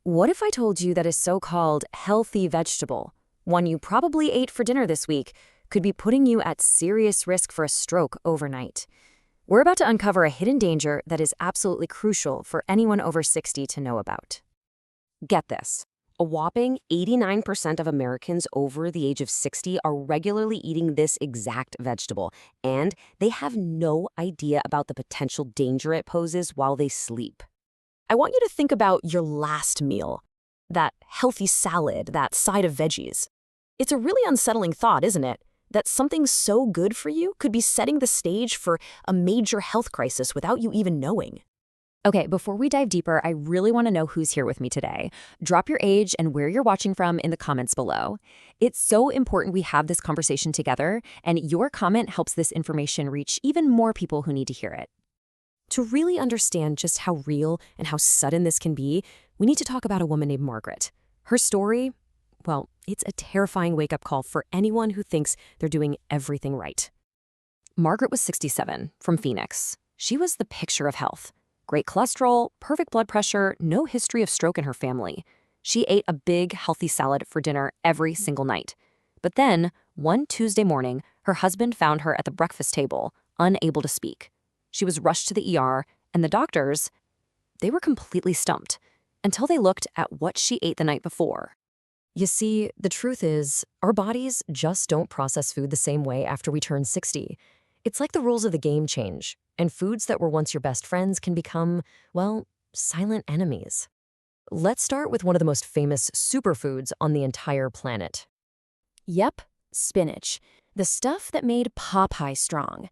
What if I told you that a so-called healthy vegetable, one you probably ate for dinner this week, could be putting you at serious risk for a stroke overnight? We're about to uncover a hidden danger that is absolutely crucial for anyone over 60 to know about. Get this. A whopping 89% of Americans over the age of 60 are regularly eating this exact vegetable, and they have no idea about the potential danger it poses while they sleep. I want you to think about your last meal, that healthy salad, that side of veggies. It's a really unsettling thought, isn't it? That something so good for you could be setting the stage for a major health crisis without you even knowing. Okay, before we dive deeper, I really want to know who's here with me today. Drop your age and where you're watching from in the comments below. It's so important we have this conversation together, and your comment helps this information reach even more people who need to hear it. To really understand just how real and how sudden this can be, we need to talk about a woman named Margaret. Her story, well, it's a terrifying wake-up call for anyone who thinks they're doing everything right. Margaret was 67, from Phoenix. She was the picture of health. Great cholesterol, perfect blood pressure, no history of stroke in her family. She ate a big, healthy salad for dinner every single night. But then, one Tuesday morning, her husband found her at the breakfast table, unable to speak. She was rushed to the ER, and the doctors, they were completely stumped, until they looked at what she ate the night before. You see, the truth is, our bodies just don't process food the same way after we turn 60. It's like the rules of the game change, and foods that were once your best friends can become, well, silent enemies. Let's start with one of the most famous superfoods on the entire planet. Yep, spinach. The stuff that made Popeye strong.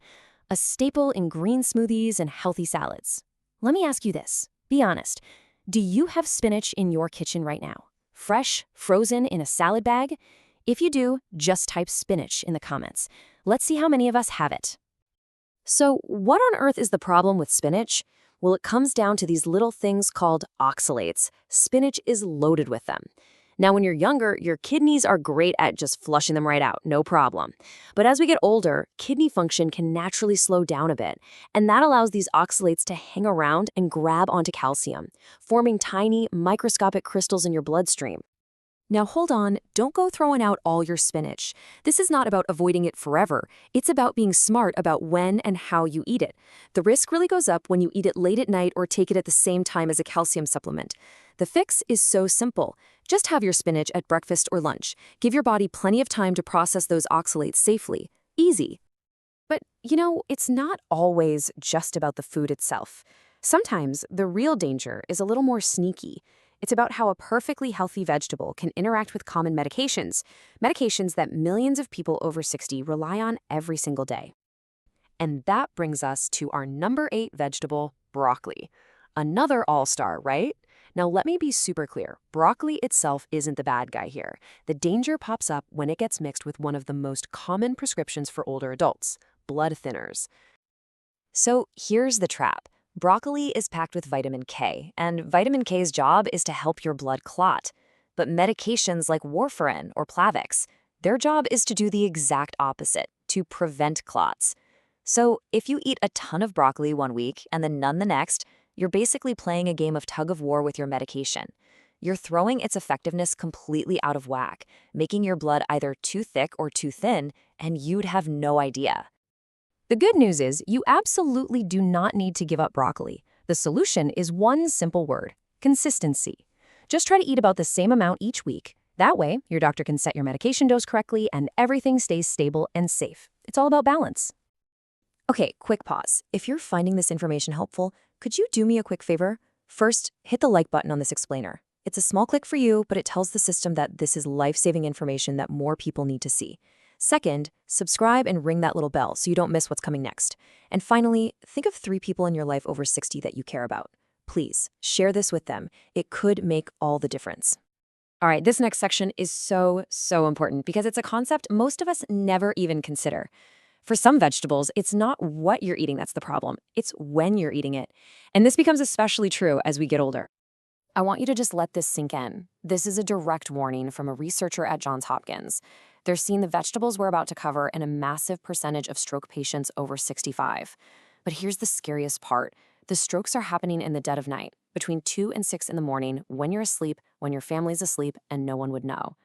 A staple in green smoothies and healthy salads. Let me ask you this. Be honest. Do you have spinach in your kitchen right now? Fresh, frozen in a salad bag? If you do, just type spinach in the comments. Let's see how many of us have it. So, what on earth is the problem with spinach? Well, it comes down to these little things called oxalates. Spinach is loaded with them. Now, when you're younger, your kidneys are great at just flushing them right out, no problem. But as we get older, kidney function can naturally slow down a bit, and that allows these oxalates to hang around and grab onto calcium, forming tiny, microscopic crystals in your bloodstream. Now hold on, don't go throwing out all your spinach. This is not about avoiding it forever. It's about being smart about when and how you eat it. The risk really goes up when you eat it late at night or take it at the same time as a calcium supplement. The fix is so simple. Just have your spinach at breakfast or lunch. Give your body plenty of time to process those oxalates safely. Easy. But, it's not always just about the food itself. Sometimes the real danger is a little more sneaky. It's about how a perfectly healthy vegetable can interact with common medications that millions of people over 60 rely on every single day. And that brings us to our number 8 vegetable, broccoli. Another all-star, right? Now let me be super clear. Broccoli itself isn't the bad guy here. The danger pops up when it gets mixed with one of the most common prescriptions for older adults, blood thinners. So here's the trap. Broccoli is packed with vitamin K, and vitamin K's job is to help your blood clot. But medications like warfarin or Plavix, their job is to do the exact opposite, to prevent clots. So if you eat a ton of broccoli one week and then none the next, you're basically playing a game of tug-of-war with your medication. You're throwing its effectiveness completely out of whack, making your blood either too thick or too thin, and you'd have no idea. The good news is you absolutely do not need to give up broccoli. The solution is one simple word: consistency. Just try to eat about the same amount each week. That way, your doctor can set your medication dose correctly and everything stays stable and safe. It's all about balance. Okay, quick pause. If you're finding this information helpful, could you do me a quick favor? First, hit the like button on this explainer. It's a small click for you, but it tells the system that this is life-saving information that more people need to see. Second, subscribe and ring that little bell so you don't miss what's coming next. And finally, think of 3 people in your life over 60 that you care about. Please, share this with them. It could make all the difference. All right, this next section is so important because it's a concept most of us never even consider. For some vegetables, it's not what you're eating that's the problem. It's when you're eating it. And this becomes especially true as we get older. I want you to just let this sink in. This is a direct warning from a researcher at Johns Hopkins. They're seeing the vegetables we're about to cover in a massive percentage of stroke patients over 65. But here's the scariest part. The strokes are happening in the dead of night, between 2 and 6 in the morning, when you're asleep, when your family's asleep, and no one would know.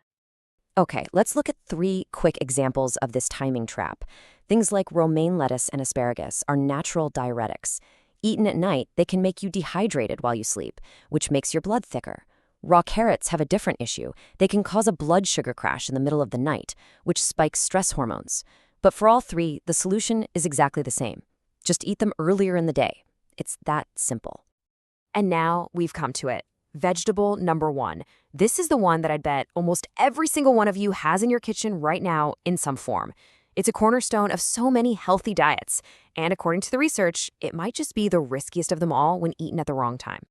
Okay, let's look at 3 quick examples of this timing trap. Things like romaine lettuce and asparagus are natural diuretics. Eaten at night, they can make you dehydrated while you sleep, which makes your blood thicker. Raw carrots have a different issue. They can cause a blood sugar crash in the middle of the night, which spikes stress hormones. But for all 3, the solution is exactly the same. Just eat them earlier in the day. It's that simple. And now we've come to it. Vegetable number 1. This is the one that I'd bet almost every single one of you has in your kitchen right now in some form. It's a cornerstone of so many healthy diets, and according to the research, it might just be the riskiest of them all when eaten at the wrong time.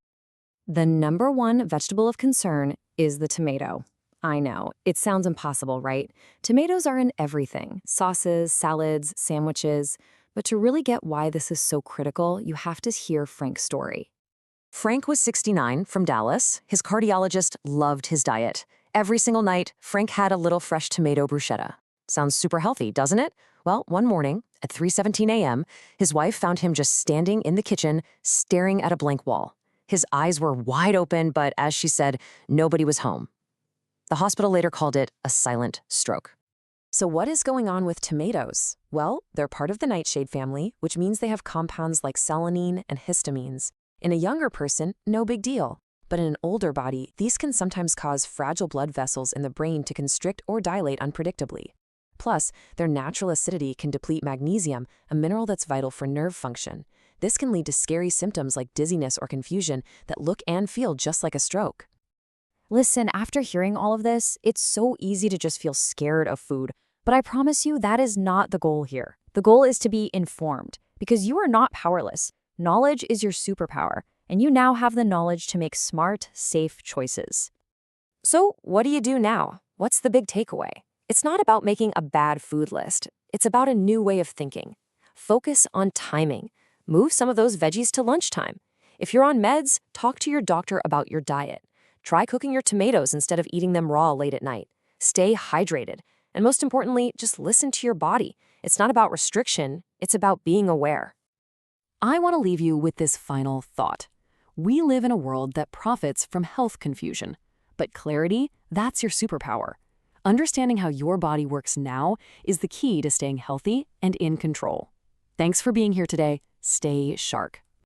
The number 1 vegetable of concern is the tomato. I know, it sounds impossible, right? Tomatoes are in everything: sauces, salads, sandwiches. But to really get why this is so critical, you have to hear Frank's story. Frank was 69, from Dallas. His cardiologist loved his diet. Every single night, Frank had a little fresh tomato bruschetta. Sounds super healthy, doesn't it? Well, one morning, at 3:17 a.m., his wife found him just standing in the kitchen, staring at a blank wall. His eyes were wide open, but as she said, nobody was home. The hospital later called it a silent stroke. So what is going on with tomatoes? Well, they're part of the nightshade family, which means they have compounds like selenine and histamines. In a younger person, no big deal. But in an older body, these can sometimes cause fragile blood vessels in the brain to constrict or dilate unpredictably. Plus, their natural acidity can deplete magnesium, a mineral that's vital for nerve function. This can lead to scary symptoms like dizziness or confusion that look and feel just like a stroke. Listen, after hearing all of this, it's so easy to just feel scared of food. But I promise you that is not the goal here. The goal is to be informed, because you are not powerless. Knowledge is your superpower, and you now have the knowledge to make smart, safe choices. So what do you do now? What's the big takeaway? It's not about making a bad food list. It's about a new way of thinking. Focus on timing. Move some of those veggies to lunchtime. If you're on meds, talk to your doctor about your diet. Try cooking your tomatoes instead of eating them raw late at night. Stay hydrated. And most importantly, just listen to your body. It's not about restriction, it's about being aware. I want to leave you with this final thought. We live in a world that profits from health confusion. But clarity, that's your superpower. Understanding how your body works now is the key to staying healthy and in control. Thanks for being here today. Stay shark.